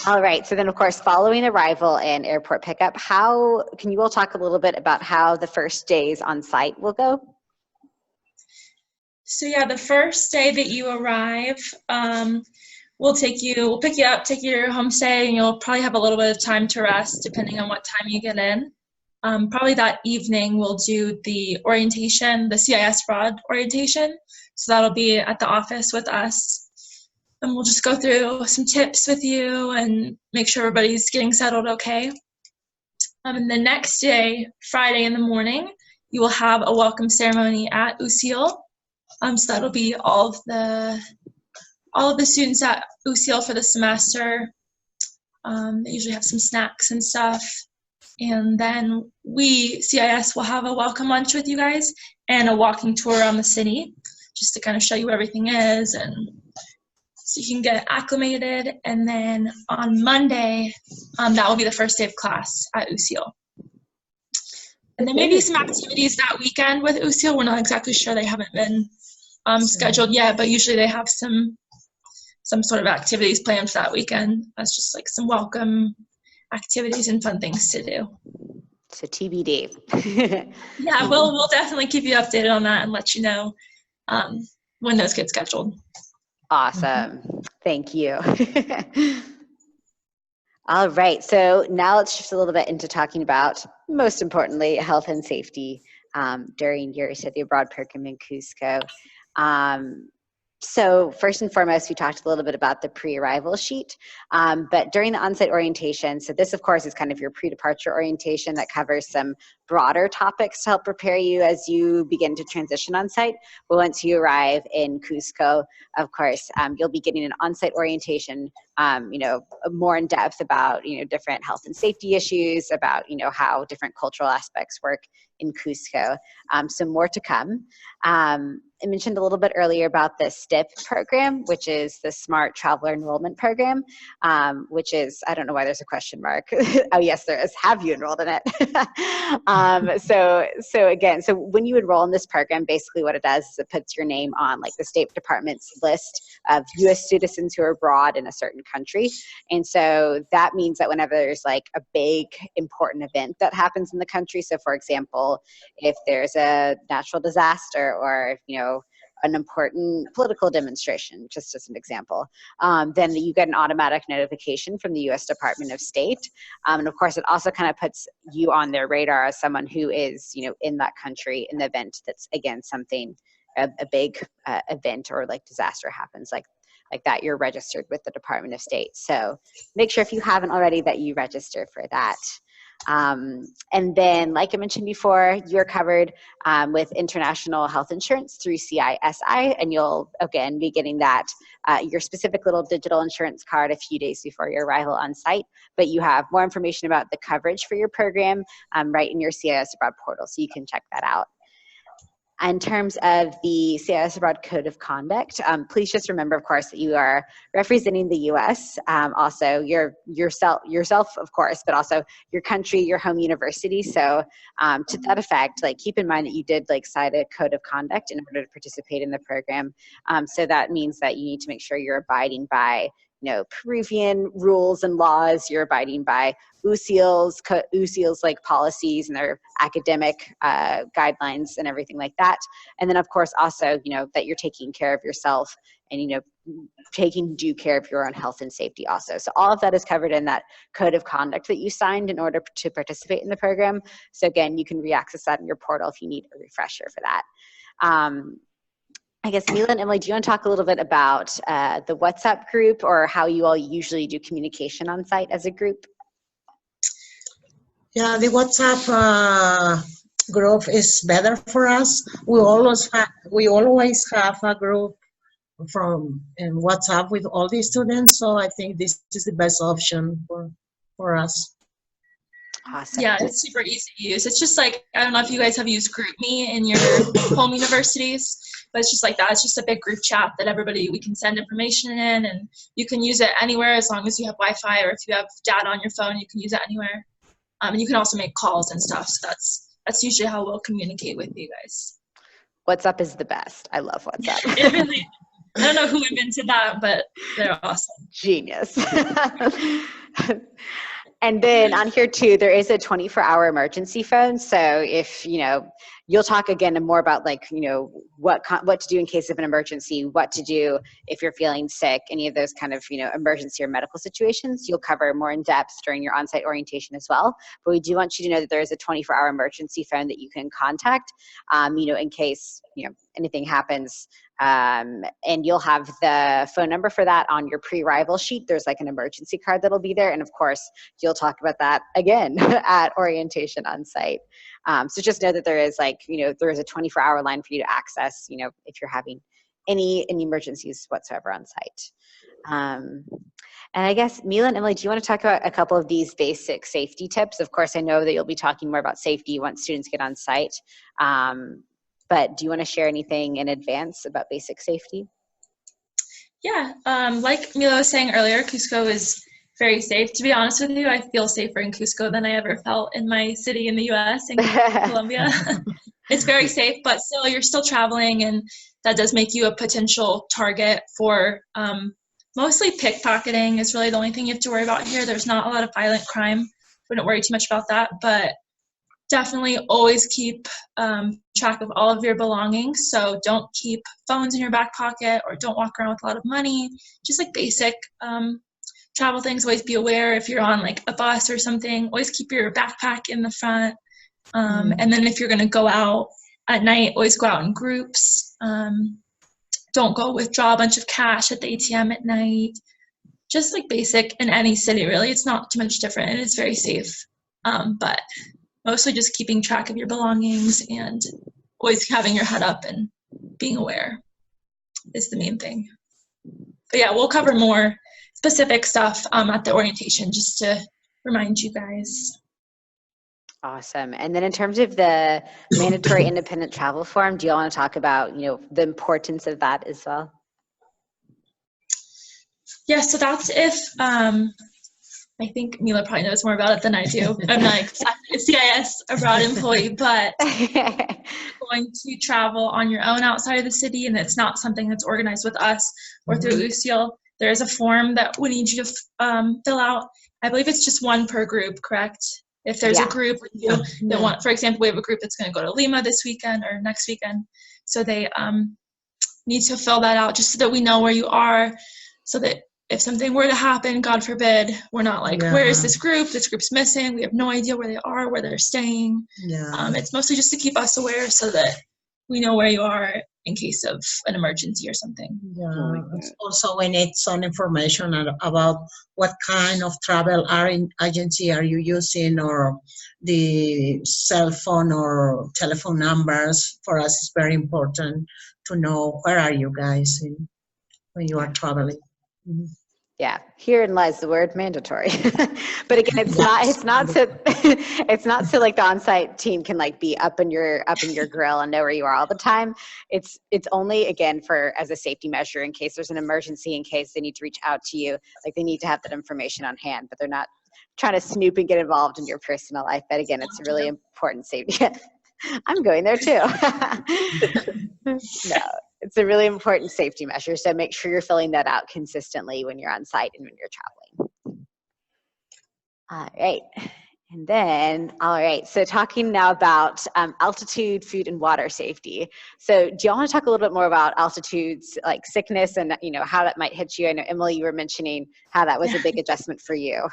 All right. So then, of course, following arrival and airport pickup, can you all talk a little bit about how the first days on site will go? So yeah, the first day that you arrive, we'll pick you up, take you to your homestay, and you'll probably have a little bit of time to rest depending on what time you get in. Probably that evening we'll do the orientation, the CIS Abroad orientation. So that'll be at the office with us. And we'll just go through some tips with you and make sure everybody's getting settled okay. And the next day, Friday in the morning, you will have a welcome ceremony at UCL. So that'll be all of the students at UCL for the semester. They usually have some snacks and stuff. And then we, CIS, will have a welcome lunch with you guys and a walking tour around the city, just to kind of show you where everything is, and so you can get acclimated. And then on Monday, that will be the first day of class at UCL. And there may be some activities that weekend with UCL. We're not exactly sure. They haven't been scheduled yet, but usually they have some sort of activities planned for that weekend. That's just like some welcome activities and fun things to do. So TBD. Yeah, we'll definitely keep you updated on that and let you know. when those get scheduled. Awesome. Thank you. All right. So now let's shift a little bit into talking about, most importantly, health and safety during your study abroad program in Cusco. So first and foremost, we talked a little bit about the pre-arrival sheet, but during the on-site orientation, so this of course is kind of your pre-departure orientation that covers some broader topics to help prepare you as you begin to transition on-site. But once you arrive in Cusco, of course, you'll be getting an on-site orientation, more in depth about, different health and safety issues, about, how different cultural aspects work in Cusco. So more to come. I mentioned a little bit earlier about the STIP program, which is the Smart Traveler Enrollment Program, which is, I don't know why there's a question mark. Oh yes, there is. Have you enrolled in it? So when you enroll in this program, basically what it does is it puts your name on like the State Department's list of U.S. citizens who are abroad in a certain country. And so that means that whenever there's like a big important event that happens in the country, so for example, if there's a natural disaster or, an important political demonstration, just as an example, then you get an automatic notification from the U.S. Department of State. And of course, it also kind of puts you on their radar as someone who is, in that country in the event that's, again, something, a big event or like disaster happens like that, you're registered with the Department of State. So make sure if you haven't already that you register for that. And then, like I mentioned before, you're covered with international health insurance through CISI, and you'll, again, be getting that, your specific little digital insurance card a few days before your arrival on site, but you have more information about the coverage for your program right in your CIS Abroad portal, so you can check that out. In terms of the CIS Abroad Code of Conduct, please just remember, of course, that you are representing the U.S., also yourself, of course, but also your country, your home university. So to that effect, keep in mind that you did sign a code of conduct in order to participate in the program. So that means that you need to make sure you're abiding by Peruvian rules and laws, you're abiding by UCIL's policies and their academic guidelines and everything like that. And then of course also, that you're taking care of yourself and, taking due care of your own health and safety also. So all of that is covered in that code of conduct that you signed in order to participate in the program. So again, you can reaccess that in your portal if you need a refresher for that. I guess Mila and Emily, do you want to talk a little bit about the WhatsApp group or how you all usually do communication on site as a group? Yeah, the WhatsApp group is better for us. We always have a group in WhatsApp with all the students, so I think this is the best option for us. Awesome. Yeah, it's super easy to use. It's just I don't know if you guys have used GroupMe in your home universities, but it's just like that. It's just a big group chat that we can send information in, and you can use it anywhere as long as you have Wi-Fi, or if you have data on your phone, you can use it anywhere. And you can also make calls and stuff. So that's usually how we'll communicate with you guys. WhatsApp is the best. I love WhatsApp. It really, I don't know who invented that, but they're awesome. Genius. And then on here too, there is a 24-hour emergency phone. So if, you'll talk again more about what to do in case of an emergency, what to do if you're feeling sick, any of those kind of, emergency or medical situations, you'll cover more in depth during your on-site orientation as well. But we do want you to know that there is a 24-hour emergency phone that you can contact, in case, anything happens. And you'll have the phone number for that on your pre-arrival sheet. There's an emergency card that'll be there. And of course, you'll talk about that again at orientation on site. So just know that there is there is a 24-hour line for you to access, if you're having any emergencies whatsoever on site. And I guess Mila and Emily, do you want to talk about a couple of these basic safety tips? Of course, I know that you'll be talking more about safety once students get on site. But do you want to share anything in advance about basic safety? Yeah, like Mila was saying earlier, Cusco is very safe. To be honest with you, I feel safer in Cusco than I ever felt in my city in the U.S., in Colombia. It's very safe, but still, you're still traveling, and that does make you a potential target for mostly pickpocketing is really the only thing you have to worry about here. There's not a lot of violent crime. Wouldn't worry too much about that, but definitely always keep track of all of your belongings. So don't keep phones in your back pocket, or don't walk around with a lot of money. Just like basic travel things. Always be aware if you're on like a bus or something. Always keep your backpack in the front. And then if you're going to go out at night, always go out in groups. Don't go withdraw a bunch of cash at the ATM at night. Just like basic in any city, really. It's not too much different, and it's very safe. But mostly just keeping track of your belongings and always having your head up and being aware is the main thing. But yeah, we'll cover more specific stuff at the orientation, just to remind you guys. Awesome. And then in terms of the mandatory independent travel form, do you all want to talk about, the importance of that as well? Yeah, so that's if, I think Mila probably knows more about it than I do. I'm not a CIS abroad employee, but going to travel on your own outside of the city, and it's not something that's organized with us or through UCL. There is a form that we need you to fill out. I believe it's just one per group, correct? If there's a group that want, for example, we have a group that's going to go to Lima this weekend or next weekend, so they need to fill that out just so that we know where you are, so that if something were to happen, God forbid, we're not like, where is this group? This group's missing. We have no idea where they are, where they're staying. It's mostly just to keep us aware so that we know where you are in case of an emergency or something. Also, we need some information about what kind of travel agency are you using, or the cell phone or telephone numbers. For us, it's very important to know where are you guys when you are traveling. Yeah, herein lies the word mandatory. But again, it's not so like the on-site team can like be up in your grill and know where you are all the time. It's only, again, as a safety measure, in case there's an emergency, in case they need to reach out to you, like they need to have that information on hand, but they're not trying to snoop and get involved in your personal life. But again, it's a really important safety. I'm going there too. No. It's a really important safety measure, so make sure you're filling that out consistently when you're on site and when you're traveling. All right, and then, so talking now about altitude, food, and water safety. So do y'all want to talk a little bit more about altitudes, like sickness, and how that might hit you? I know, Emily, you were mentioning how that was a big adjustment for you.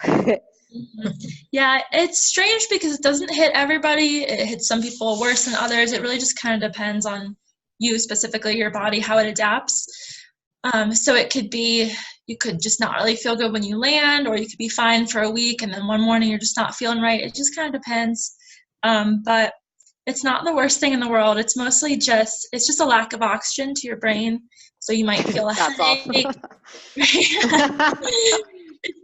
Yeah, it's strange because it doesn't hit everybody. It hits some people worse than others. It really just kind of depends on you specifically, your body, how it adapts. So it could be, you could just not really feel good when you land, or you could be fine for a week and then one morning you're just not feeling right. It just kind of depends. But it's not the worst thing in the world. It's mostly just a lack of oxygen to your brain. So you might feel a headache.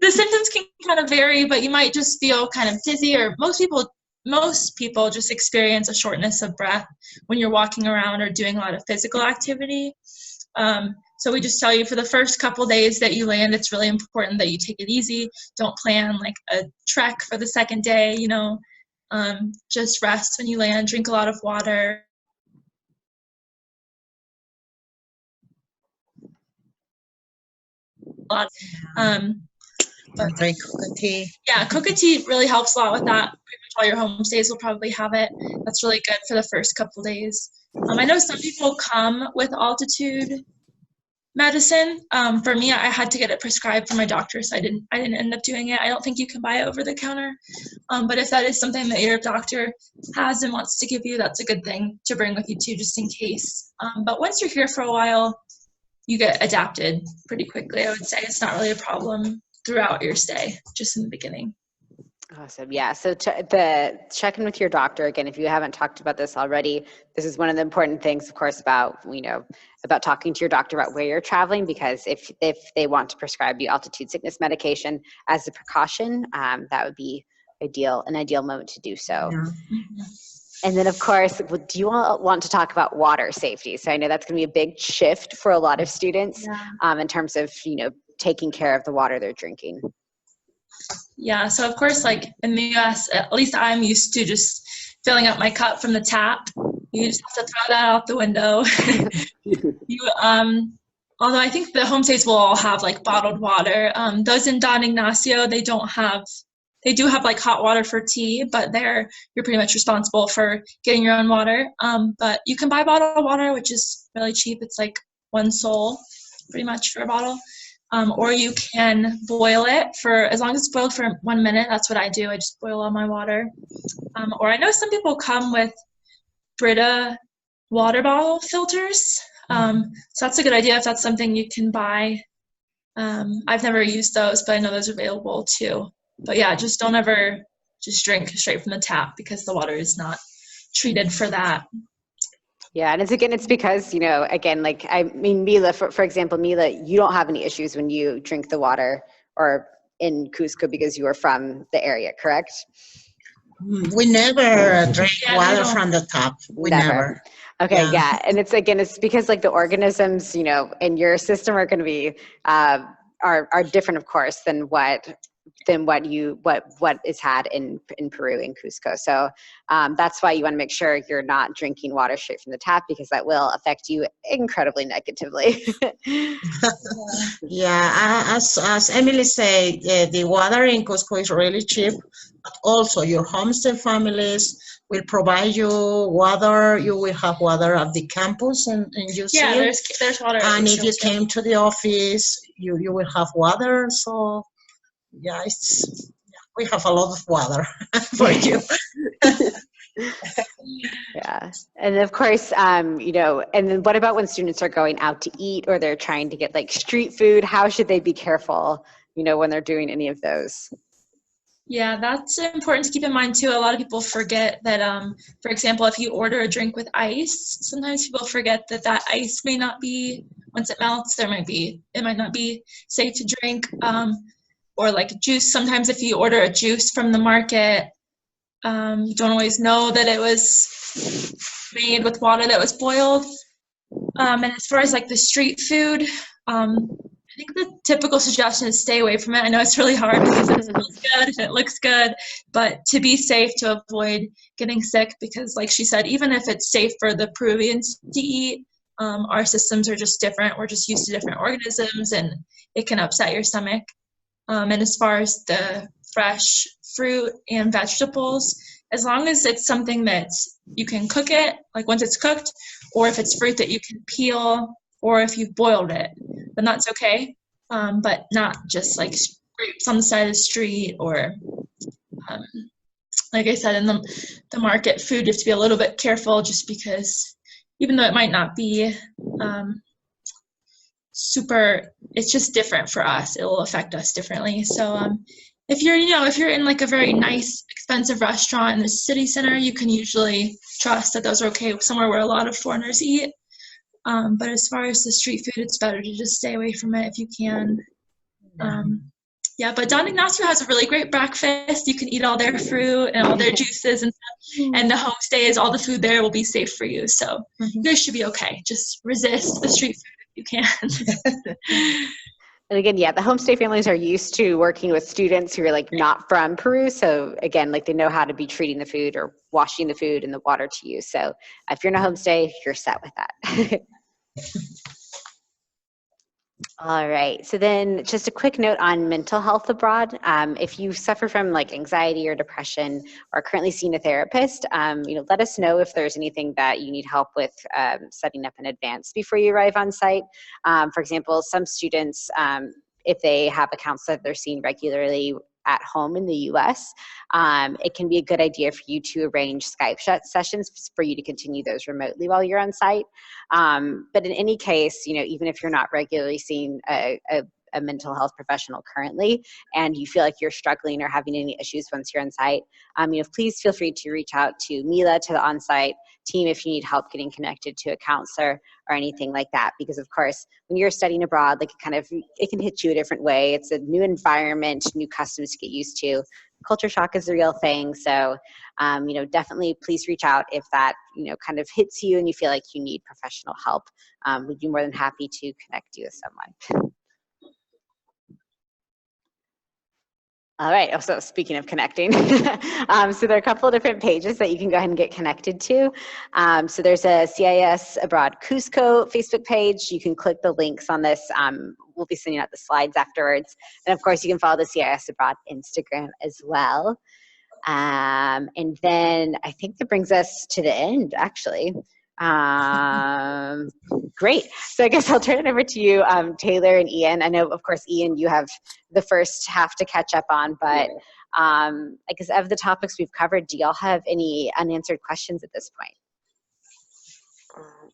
The symptoms can kind of vary, but you might just feel kind of dizzy, or most people just experience a shortness of breath when you're walking around or doing a lot of physical activity. So we just tell you for the first couple days that you land, it's really important that you take it easy. Don't plan like a trek for the second day, just rest when you land, drink a lot of water. Drink coconut tea. Yeah, coconut tea really helps a lot with that. Pretty much all your homestays will probably have it. That's really good for the first couple days. I know some people come with altitude medicine. For me, I had to get it prescribed from my doctor, so I didn't end up doing it. I don't think you can buy it over the counter. But if that is something that your doctor has and wants to give you, that's a good thing to bring with you too, just in case. But once you're here for a while, you get adapted pretty quickly. I would say it's not really a problem throughout your stay, just in the beginning. Awesome. Yeah. So check in with your doctor again. If you haven't talked about this already, this is one of the important things, of course, about talking to your doctor about where you're traveling, because if they want to prescribe you altitude sickness medication as a precaution, that would be an ideal moment to do so. Yeah. Mm-hmm. And then, of course, do you all want to talk about water safety? So I know that's going to be a big shift for a lot of students in terms of, taking care of the water they're drinking. Yeah, so of course, like in the US, at least I'm used to just filling up my cup from the tap. You just have to throw that out the window. Although I think the homestays will all have like bottled water. Those in Don Ignacio, they don't have They do have like hot water for tea, but you're pretty much responsible for getting your own water. But you can buy bottled water, which is really cheap. It's like 1 sol pretty much for a bottle. Or you can boil it for, as long as it's boiled for 1 minute. That's what I do. I just boil all my water. Or I know some people come with Brita water bottle filters. So that's a good idea if that's something you can buy. I've never used those, but I know those are available too. But yeah, just don't ever just drink straight from the tap because the water is not treated for that. Yeah, and it's because, again, like, I mean, Mila, for example, Mila, you don't have any issues when you drink the water or in Cusco because you are from the area, correct? We never drink water don't. from the tap. We never. Okay, yeah. And it's because like the organisms, in your system are going to be, are different, of course, than what is had in Peru, in Cusco. So that's why you want to make sure you're not drinking water straight from the tap, because that will affect you incredibly negatively. Yeah, as Emily said, the water in Cusco is really cheap. But also, your homestay families will provide you water. You will have water at the campus, and you see. Yeah, there's water. And if you came to the office, you will have water. So yeah, we have a lot of water for you. Yeah. And of course, and then what about when students are going out to eat or they're trying to get like street food? How should they be careful, when they're doing any of those? Yeah, that's important to keep in mind too. A lot of people forget that, for example, if you order a drink with ice, sometimes people forget that ice may not be, once it melts, it might not be safe to drink. Or like juice, sometimes if you order a juice from the market, you don't always know that it was made with water that was boiled. And as far as like the street food, I think the typical suggestion is stay away from it. I know it's really hard because it smells good and it looks good, but to be safe, to avoid getting sick, because like she said, even if it's safe for the Peruvians to eat, our systems are just different. We're just used to different organisms and it can upset your stomach. And as far as the fresh fruit and vegetables, as long as it's something that you can cook it, like once it's cooked, or if it's fruit that you can peel, or if you've boiled it, then that's okay. But not just like grapes on the side of the street, or like I said, in the market food, you have to be a little bit careful, just because even though it might not be it's just different for us. It will affect us differently. So if you're in like a very nice, expensive restaurant in the city center, you can usually trust that those are okay, somewhere where a lot of foreigners eat. But as far as the street food, it's better to just stay away from it if you can. But Don Ignacio has a really great breakfast. You can eat all their fruit and all their juices and stuff. And the homestays, all the food there will be safe for you. So you guys should be okay. Just resist the street food if you can. And again, the homestay families are used to working with students who are like not from Peru. So again, like they know how to be treating the food or washing the food and the water to you. So if you're in a homestay, you're set with that. All right. So then just a quick note on mental health abroad. If you suffer from like anxiety or depression or are currently seeing a therapist, let us know if there's anything that you need help with setting up in advance before you arrive on site. For example, some students, if they have a counselor that they're seeing regularly at home in the US, it can be a good idea for you to arrange Skype sessions for you to continue those remotely while you're on site. But in any case, even if you're not regularly seeing a mental health professional currently, and you feel like you're struggling or having any issues once you're on site, please feel free to reach out to Mila, to the on-site team, if you need help getting connected to a counselor or anything like that. Because of course, when you're studying abroad, like it can hit you a different way. It's a new environment, new customs to get used to. Culture shock is a real thing. So, definitely please reach out if that, kind of hits you and you feel like you need professional help. We'd be more than happy to connect you with someone. All right. Also, speaking of connecting, so there are a couple of different pages that you can go ahead and get connected to. So there's a CIS Abroad Cusco Facebook page. You can click the links on this we'll be sending out the slides afterwards. And of course, you can follow the CIS Abroad Instagram as well. And then I think that brings us to the end, actually. Great. So I guess I'll turn it over to you, Taylor and Ian. I know, of course, Ian, you have the first half to catch up on, but I guess of the topics we've covered, do y'all have any unanswered questions at this point?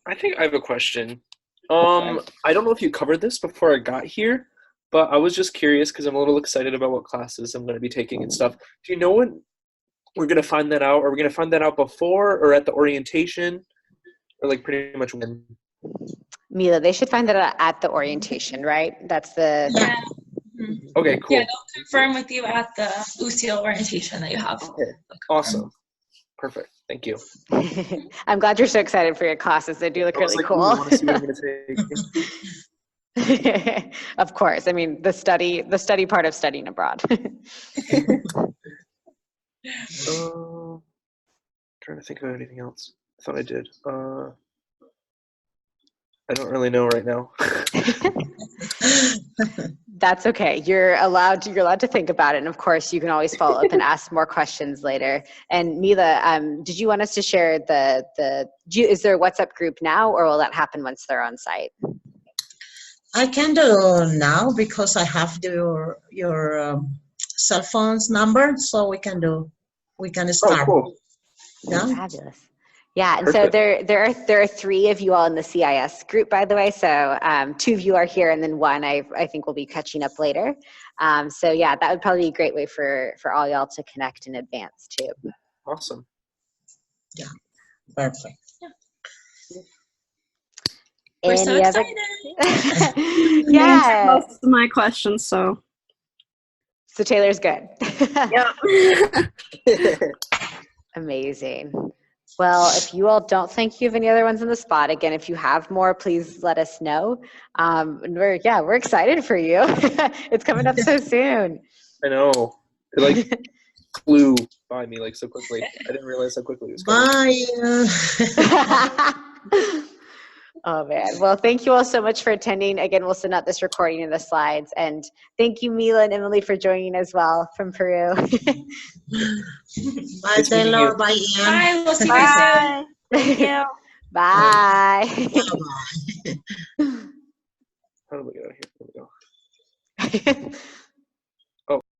I think I have a question. I don't know if you covered this before I got here, but I was just curious because I'm a little excited about what classes I'm going to be taking and stuff. Do you know when we're going to find that out? Are we going to find that out before or at the orientation? Or like pretty much when? Mila, they should find that out at the orientation, right? That's the... Yeah. Okay, cool. Yeah, they'll confirm with you at the UCL orientation that you have. Okay, awesome. Perfect. Thank you. I'm glad you're so excited for your classes. They do look really cool. I want to see what I'm going to take. Of course. I mean, the study part of studying abroad. Trying to think of anything else. I thought I did. I don't really know right now. That's okay. You're allowed to think about it. And of course, you can always follow up and ask more questions later. And Mila, did you want us to share is there a WhatsApp group now, or will that happen once they're on site? I can do now because I have your cell phone's number, so we can start. Oh, cool. Yeah. Fabulous. Yeah, and Perfect. so there are 3 of you all in the CIS group, by the way. So 2 of you are here, and then 1 I think will be catching up later. So yeah, that would probably be a great way for all y'all to connect in advance too. Awesome. Yeah. Perfect. We're so Any other- excited. Yeah. Most of my questions, so. So Taylor's good. Yep. Amazing. Well, if you all don't think you have any other ones on the spot, again, if you have more, please let us know. We're excited for you. It's coming up so soon. I know. It like flew by me like so quickly. I didn't realize how quickly it was going. Bye. Oh man. Well, thank you all so much for attending. Again, we'll send out this recording and the slides. And thank you, Mila and Emily, for joining as well from Peru. Bye, Taylor. Bye, Ian. Bye. We'll see you soon. Bye. Thank you. Bye. Bye-bye. How do we get out of here? There we go.